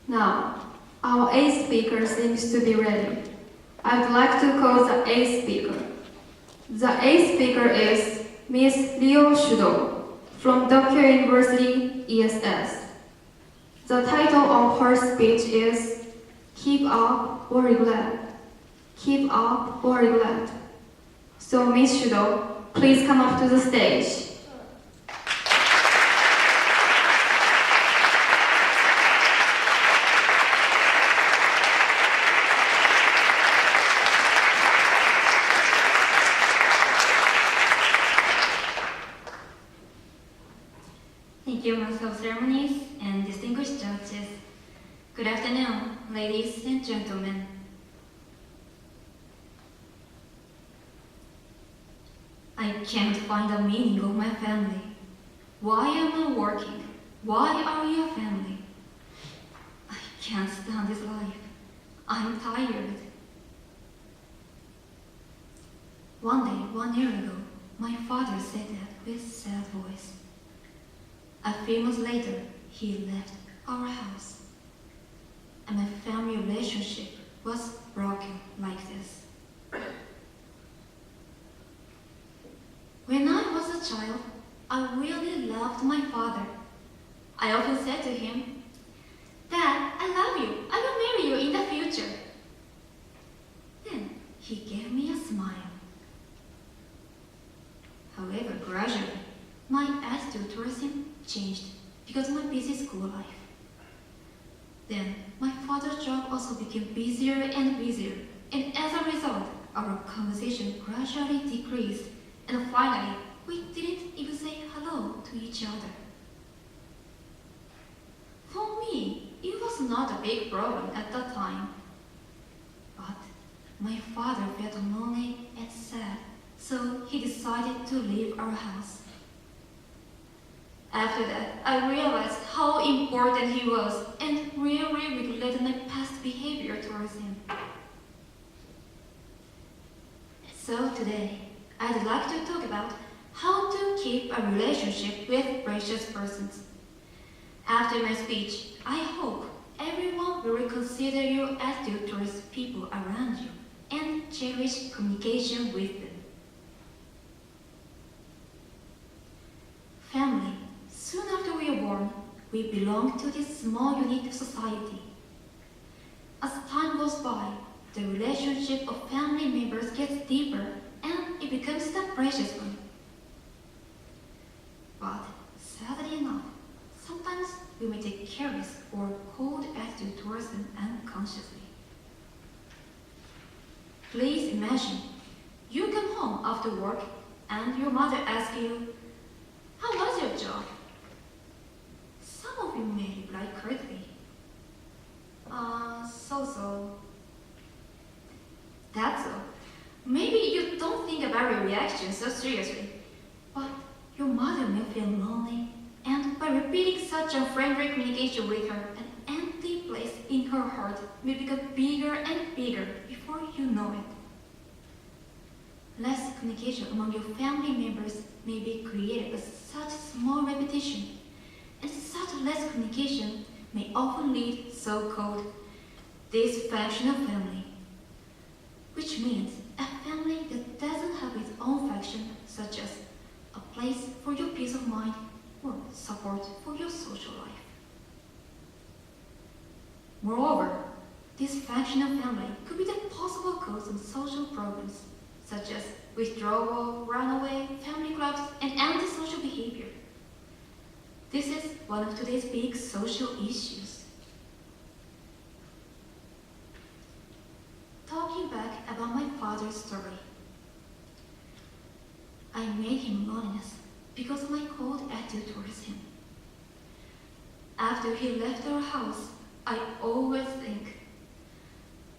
Now, our eighth speaker seems to be ready. I would like to call the eighth speaker. The eighth speaker is Miss Rio Shudo from Tokyo University ESS. The title of her speech is Keep Up or Regret. Keep Up or Regret. So Miss Shudo, please come up to the stage. Thank you, Master of Ceremonies and distinguished judges. Good afternoon, ladies and gentlemen. I can't find the meaning of my family. Why am I working? Why are we a family? I can't stand this life. I'm tired. One day, 1 year ago, my father said that with sad voice. A few months later, he left our house. And my family relationship was broken like this. When I was a child, I really loved my father. I often said to him, "Dad, I love you. I will marry you in the future." Then he gave me a smile. However, gradually, my attitude towards him changed because of my busy school life. Then my father's job also became busier and busier, and as a result, our conversation gradually decreased, and finally, we didn't even say hello to each other. For me, it was not a big problem at that time. But my father felt lonely and sad, so he decided to leave our house. After that, I realized how important he was and really regretted my past behavior towards him. So today, I'd like to talk about how to keep a relationship with precious persons. After my speech, I hope everyone will reconsider your attitude towards people around you and cherish communication with them. Family. Soon after we are born, we belong to this small unit of society. As time goes by, the relationship of family members gets deeper and it becomes the precious one. But sadly enough, sometimes we may take careless or cold attitude towards them unconsciously. Please imagine, you come home after work and your mother asks you, "How was your job?" Some of you may reply curtly, so. That's all. Maybe you don't think about your reaction so seriously, but your mother may feel lonely, and by repeating such unfriendly communication with her, an empty place in her heart may become bigger and bigger before you know it. Less communication among your family members may be created by such small repetition, and such less communication may often lead to so-called dysfunctional family, which means a family that doesn't have its own function, such as a place for your peace of mind or support for your social life. Moreover, dysfunctional family could be the possible cause of social problems, such as withdrawal, runaway, family clubs, and antisocial behavior. This is one of today's big social issues. Talking back about my father's story, I made him loneliness because of my cold attitude towards him. After he left our house, I always think,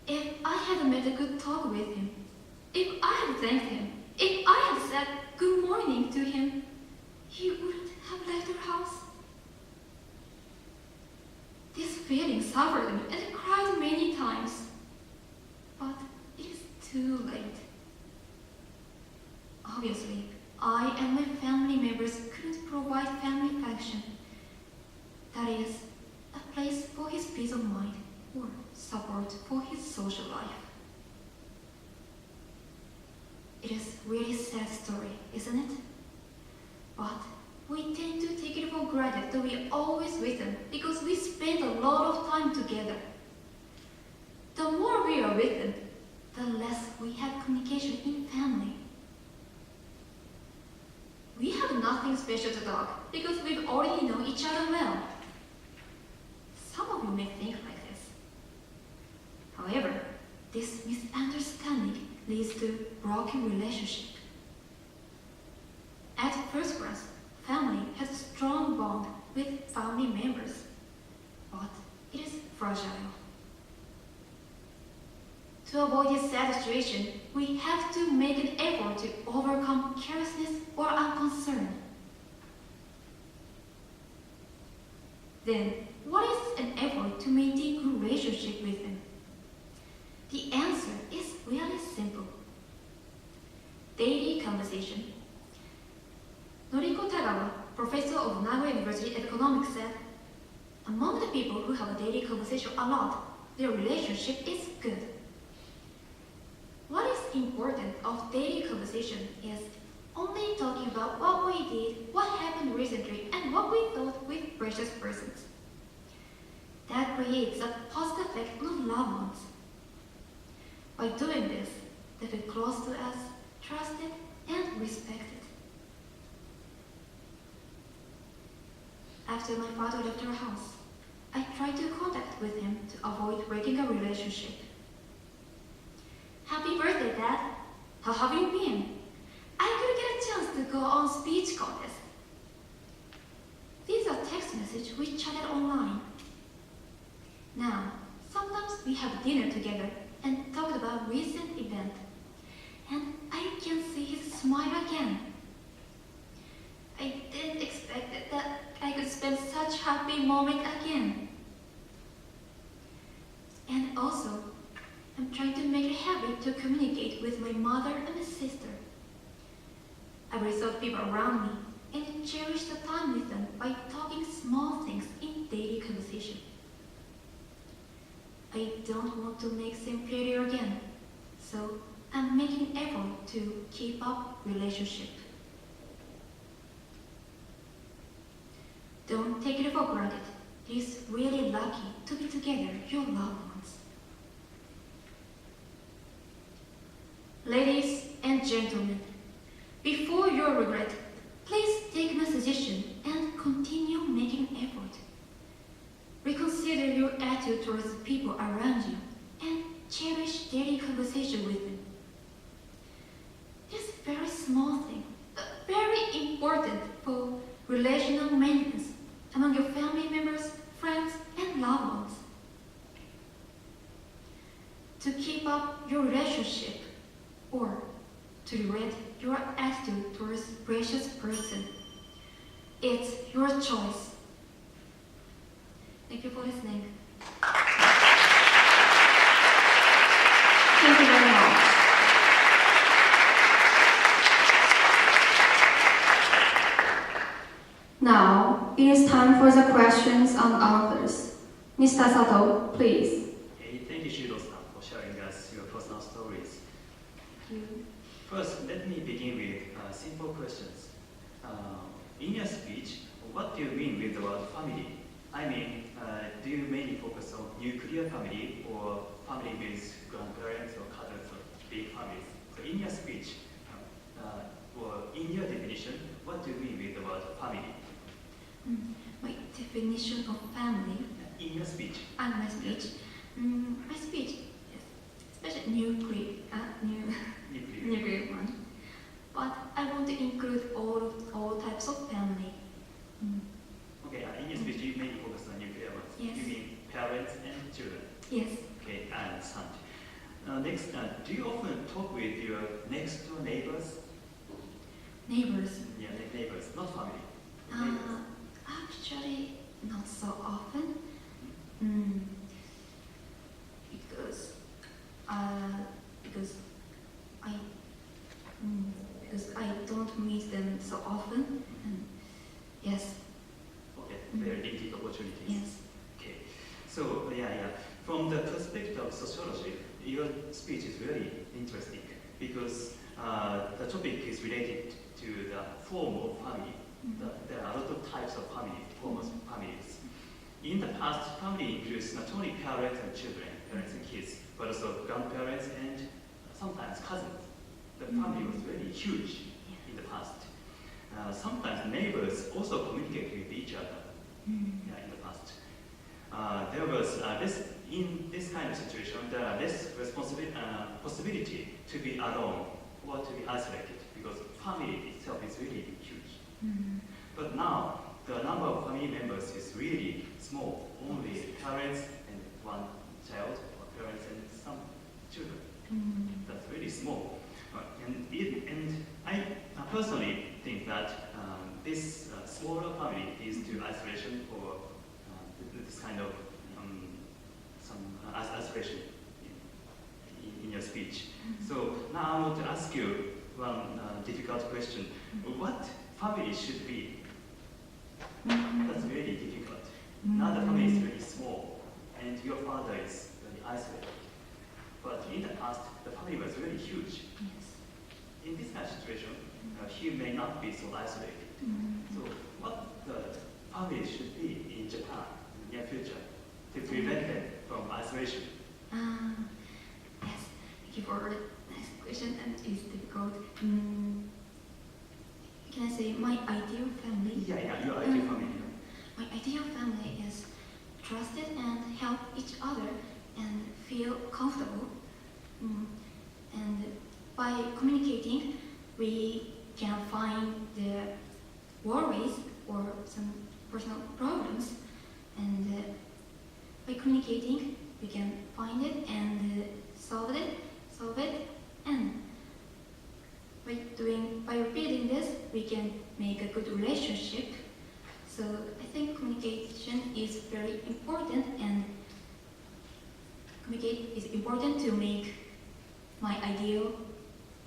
if I had made a good talk with him, if I had thanked him, if I had said good morning to him, he wouldn't have left our house. This feeling suffered me and I cried many times. But it is too late. Obviously, I and my family members couldn't provide family function. That is, a place for his peace of mind. effort for his social life. It is really sad story, isn't it? But we tend to take it for granted that we're always with them because we spend a lot of time together. The more we are with them, the less we have communication in family. We have nothing special to talk because we already know each other well. Some of you may think like this. However, this misunderstanding leads to broken relationship. At first glance, family has a strong bond with family members, but it is fragile. To avoid this sad situation, we have to make an effort to overcome carelessness or unconcern. Then, what is an effort to maintain good relationship with them? The answer is really simple. Daily conversation. Noriko Tagawa, professor of Nagoya University Economics, said, among the people who have a daily conversation a lot, their relationship is good. What is important of daily conversation is only talking about what we did, what happened recently, and what we thought with precious persons. That creates a positive effect on loved ones. By doing this, they feel close to us, trusted, and respected. After my father left our house, I tried to contact with him to avoid breaking a relationship. Happy birthday, Dad! How have you been? I couldn't get a chance to go on speech contest. These are text messages we chatted online. Now, sometimes we have dinner together and talked about recent event, and I can see his smile again. I didn't expect that I could spend such happy moment again. And also, I'm trying to make it a habit to communicate with my mother and my sister. I resolve people around me and cherish the time with them by talking small things in daily conversation. I don't want to make them failure again, so I'm making an effort to keep up relationship. Don't take it for granted. It is really lucky to be together, your loved ones. Ladies and gentlemen, before your regret, please take my suggestion and continue making effort. Reconsider your attitude towards the people around you and cherish daily conversation with them. It's a very small thing, but very important for relational maintenance among your family members, friends, and loved ones. To keep up your relationship or to direct your attitude towards precious person, it's your choice. Thank you for listening. Thank you very much. Now, it is time for the questions and answers. Mr. Sato, please. Hey, thank you, Shudo-san, for sharing us your personal stories. Thank you. First, let me begin with simple questions. In your speech, what do you mean with the word family? I mean, do you mainly focus on nuclear family or family with grandparents or cousins or big families? So in your speech, or in your definition, what do you mean with the word family? My definition of family In your speech. and my speech. My speech, yes, especially nuclear one. But I want to include all types of family. Okay, in your speech, you mainly focus on nuclear ones. Yes. You mean parents and children. Yes. Okay, I understand. Next, do you often talk with your next door neighbors? Neighbors. Yeah, neighbors, not family. Neighbors. Actually, not so often. Because I don't meet them so often. Yes. Okay, very limited opportunities. Yes. Okay, so yeah. from the perspective of sociology, your speech is really interesting because the topic is related to the form of family. There are a lot of types of family, forms of families. In the past, family includes not only parents and children, parents and kids, but also grandparents and sometimes cousins. The family was very huge in the past. Sometimes neighbors also communicate with each other in the past. There was in this kind of situation, there are less possibility to be alone or to be isolated because family itself is really huge. But now, the number of family members is really small. Only parents and one child, or parents and some children. That's really small. And I personally think that this smaller family leads to isolation or this kind of isolation in your speech. So now I want to ask you one difficult question. What family should be? That's really difficult. Now the family is really small and your father is very isolated. But in the past, the family was really huge. In this kind of situation, he may not be so isolated. So what the family should be in Japan in the near future to prevent them from isolation? Yes, thank you for the nice question, and it's difficult. Can I say my ideal family? Yeah, your ideal family. My ideal family is trusted and help each other and feel comfortable. And by communicating, we can find the worries or some personal problems. And by communicating, we can find it and solve it. And by repeating this, we can make a good relationship. So I think communication is very important, and communicate is important to make my ideal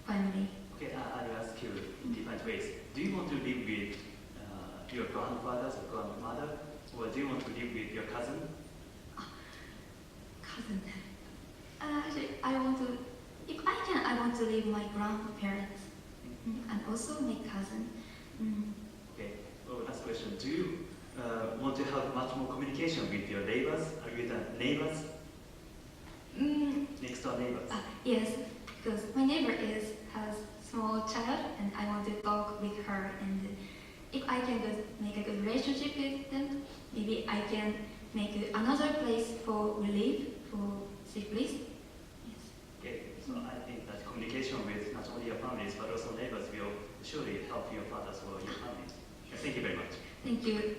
family. Okay, I'll ask you in different ways. Do you want to live with your grandfather or grandmother, or do you want to live with your cousin? Cousin. Actually, if I can, I want to live with my grandparents and also my cousin. Okay. Oh, last question. Do you want to have much more communication with your neighbors, next door neighbors? Yes, because my neighbor has small child, and I want to talk with her. And if I can make a good relationship with them, maybe I can make another place for relief, for safe place. Yes. Okay. So I think that communication with not only your families but also neighbors will surely help your fathers or your families. Thank you very much. Thank you.